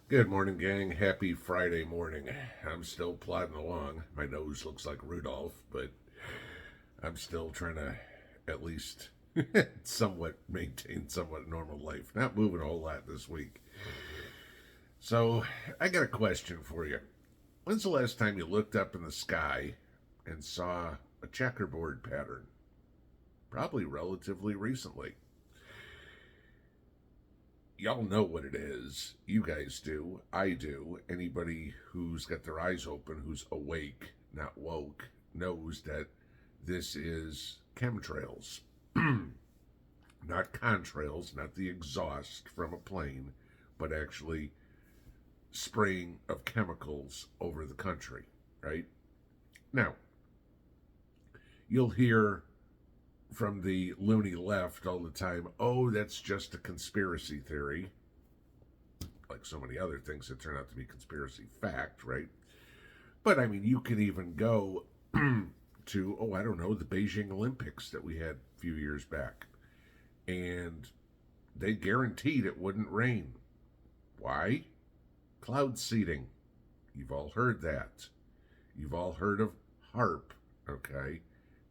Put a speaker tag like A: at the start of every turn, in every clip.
A: Good morning, gang. Happy Friday morning. I'm still plodding along. My nose looks like Rudolph, but I'm still trying to at least somewhat maintain somewhat normal life. Not moving a whole lot this week. So, I got a question for you. When's the last time you looked up in the sky and saw a checkerboard pattern? Probably relatively recently. Y'all know what it is. You guys do. I do. Anybody who's got their eyes open, who's awake, not woke, knows that this is chemtrails. Not contrails, not the exhaust from a plane, but actually spraying of chemicals over the country, right? Now, you'll hear from the loony left all the time, oh, that's just a conspiracy theory, like so many other things that turn out to be conspiracy fact, right? But I mean, you can even go to, oh, I don't know, the Beijing Olympics that we had a few years back. And they guaranteed it wouldn't rain. Why? Cloud seeding. You've all heard that. You've all heard of HARP, okay?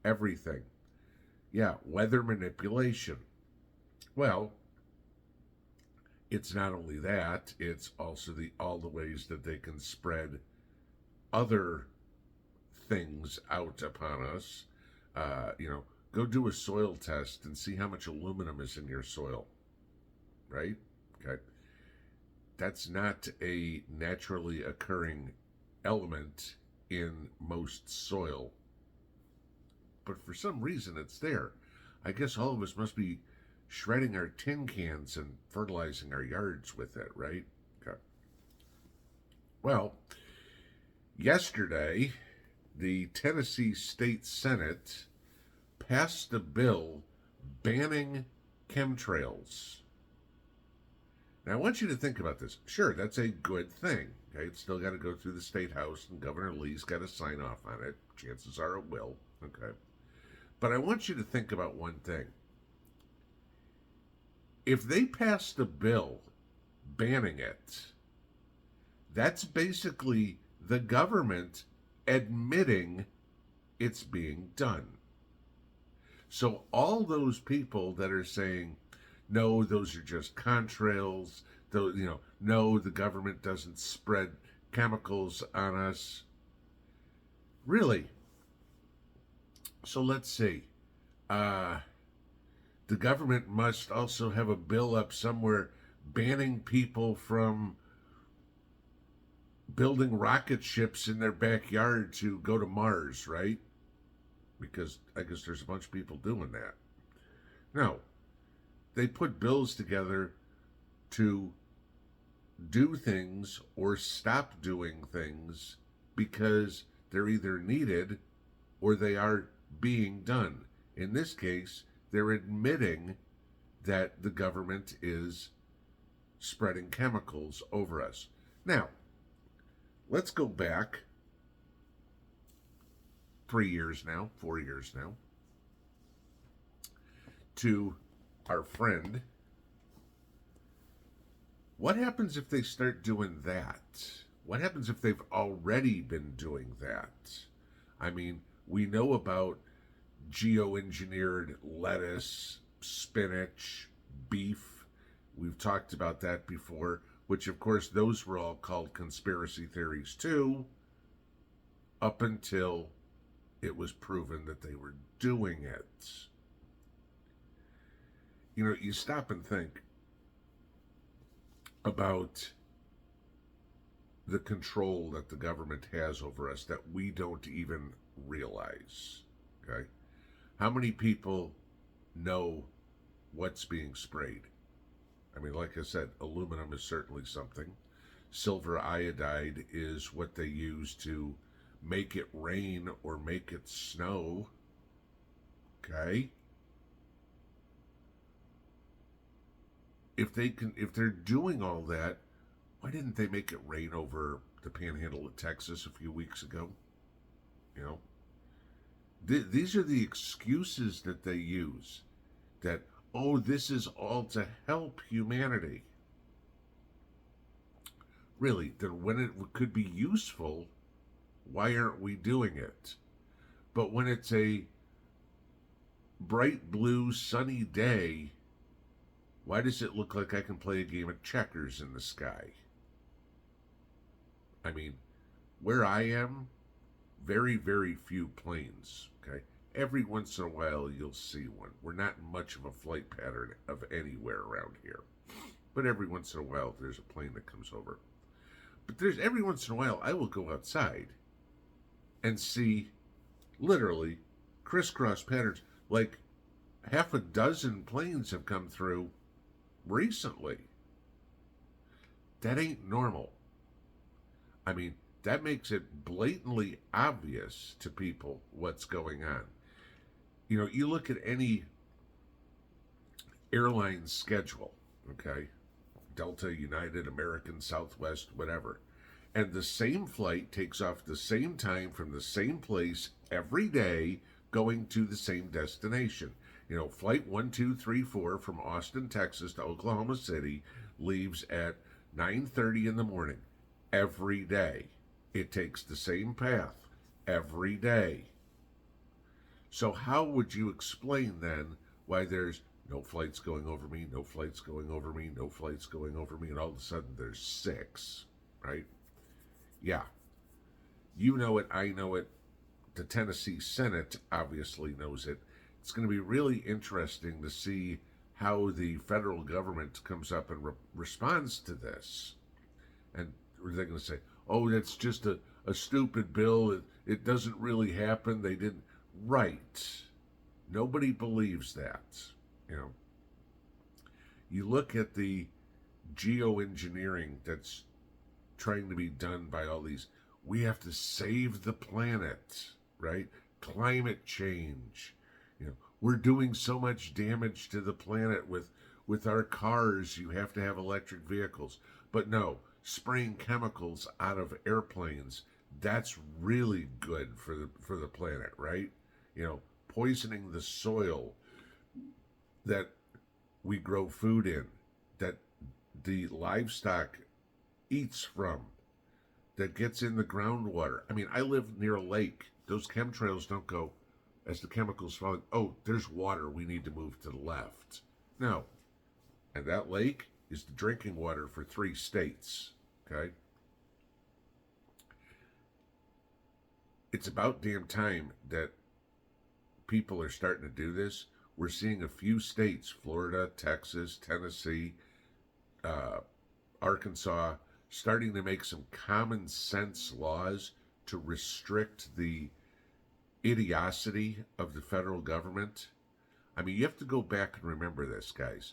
A: Everything. Yeah, weather manipulation. Well, it's not only that, it's also all the ways that they can spread other things out upon us. Go do a soil test and see how much aluminum is in your soil, right? Okay. That's not a naturally occurring element in most soil, but for some reason it's there. I guess all of us must be shredding our tin cans and fertilizing our yards with it, right? Okay. Well, yesterday, the Tennessee State Senate passed a bill banning chemtrails. Now, I want you to think about this. Sure, that's a good thing. Okay, it's still got to go through the state house, and Governor Lee's got to sign off on it. Chances are it will. Okay. But I want you to think about one thing. If they passed a bill banning it, that's basically the government admitting it's being done. So all those people that are saying, no, those are just contrails, though, no, the government doesn't spread chemicals on us. Really? So let's see. The government must also have a bill up somewhere banning people from building rocket ships in their backyard to go to Mars, right? Because I guess there's a bunch of people doing that. No, they put bills together to do things or stop doing things because they're either needed or they are being done. In this case, they're admitting that the government is spreading chemicals over us. Now, let's go back 3 years now, 4 years now, to our friend. What happens if they start doing that? What happens if they've already been doing that? I mean, we know about geoengineered lettuce, spinach, beef. We've talked about that before, which of course those were all called conspiracy theories too, up until it was proven that they were doing it. You stop and think about the control that the government has over us that we don't even realize. Okay? How many people know what's being sprayed? I mean, like I said, aluminum is certainly something. Silver iodide is what they use to make it rain or make it snow. Okay? If they're doing all that, why didn't they make it rain over the panhandle of Texas a few weeks ago? These are the excuses that they use. That, oh, this is all to help humanity. Really, then when it could be useful, why aren't we doing it? But when it's a bright blue sunny day, why does it look like I can play a game of checkers in the sky? I mean, where I am, very, very few planes, okay? Every once in a while you'll see one. We're not in much of a flight pattern of anywhere around here. But every once in a while there's a plane that comes over. But there's every once in a while I will go outside and see literally crisscross patterns. Like half a dozen planes have come through recently. That ain't normal. I mean, that makes it blatantly obvious to people what's going on. You know, you look at any airline schedule, okay? Delta, United, American, Southwest, whatever. And the same flight takes off the same time from the same place every day going to the same destination. You know, flight 1234 from Austin, Texas to Oklahoma City leaves at 9:30 in the morning every day. It takes the same path every day. So how would you explain then why there's no flights going over me, no flights going over me, no flights going over me, and all of a sudden there's 6, right? Yeah. You know it, I know it. The Tennessee Senate obviously knows it. It's going to be really interesting to see how the federal government comes up and responds to this. And they're going to say, oh, that's just a stupid bill. It doesn't really happen. They didn't. Right. Nobody believes that. You know, you look at the geoengineering that's trying to be done by all these. We have to save the planet, right? Climate change. You know, we're doing so much damage to the planet with our cars. You have to have electric vehicles. But no, spraying chemicals out of airplanes, that's really good for the planet, right? You know, poisoning the soil that we grow food in, that the livestock eats from, that gets in the groundwater. I mean, I live near a lake. Those chemtrails don't go as the chemicals fall. Oh, there's water. We need to move to the left. No. And that lake is the drinking water for 3 states. Okay? It's about damn time that people are starting to do this. We're seeing a few states, Florida, Texas, Tennessee, Arkansas, starting to make some common sense laws to restrict the idiocy of the federal government. I mean, you have to go back and remember this, guys.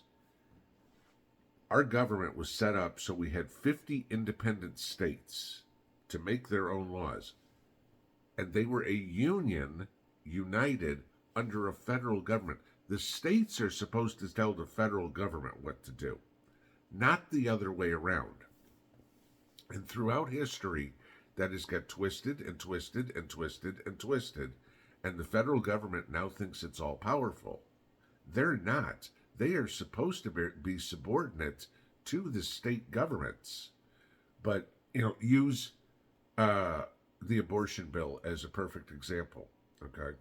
A: Our government was set up so we had 50 independent states to make their own laws. And they were a union, united under a federal government. The states are supposed to tell the federal government what to do, not the other way around. And throughout history, that has got twisted and twisted and twisted and twisted. And the federal government now thinks it's all powerful. They're not. They are supposed to be subordinate to the state governments. But, you know, use the abortion bill as a perfect example, okay?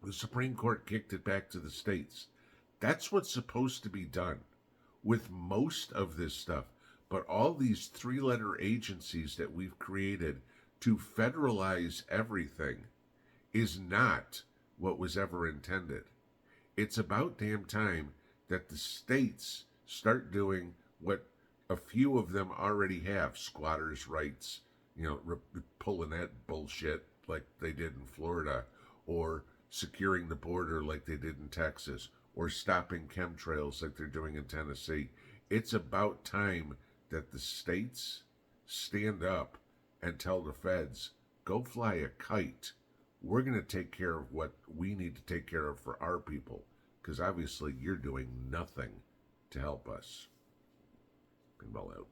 A: The Supreme Court kicked it back to the states. That's what's supposed to be done with most of this stuff. But all these 3-letter agencies that we've created to federalize everything is not what was ever intended. It's about damn time that the states start doing what a few of them already have. Squatters' rights, you know, pulling that bullshit like they did in Florida, or securing the border like they did in Texas, or stopping chemtrails like they're doing in Tennessee. It's about time that the states stand up and tell the feds, go fly a kite. We're going to take care of what we need to take care of for our people, because obviously you're doing nothing to help us. Pinball out.